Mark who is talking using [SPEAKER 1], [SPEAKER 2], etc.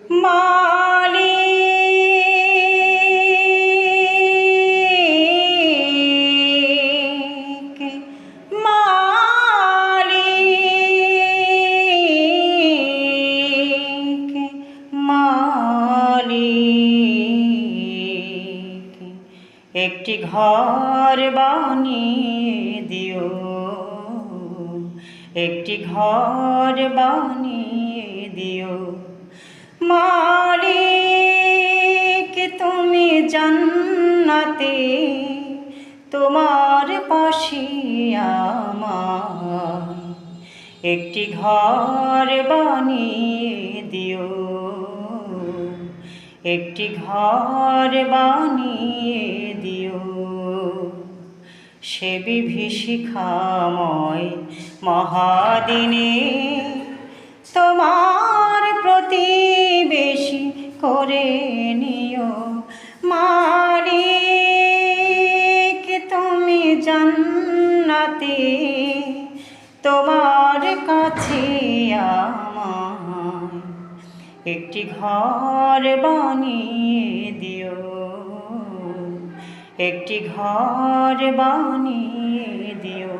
[SPEAKER 1] মালিক মালিক মালিক একটি ঘর বানিয়ে দিও, একটি ঘর বানিয়ে দিও। মালিক তুমি জান্নাতে তোমার পাশে আমায় একটি ঘর বানিয়ে দিও, একটি ঘর বানিয়ে দিও। সে বিভীষিকাময় মহাদিনে তোমার প্রতিবেশী করে নিও। মালিক তুমি জান্নাতে তোমার কাছে আমায় একটি ঘর বানিয়ে দিও, একটি ঘর বানিয়ে দিও।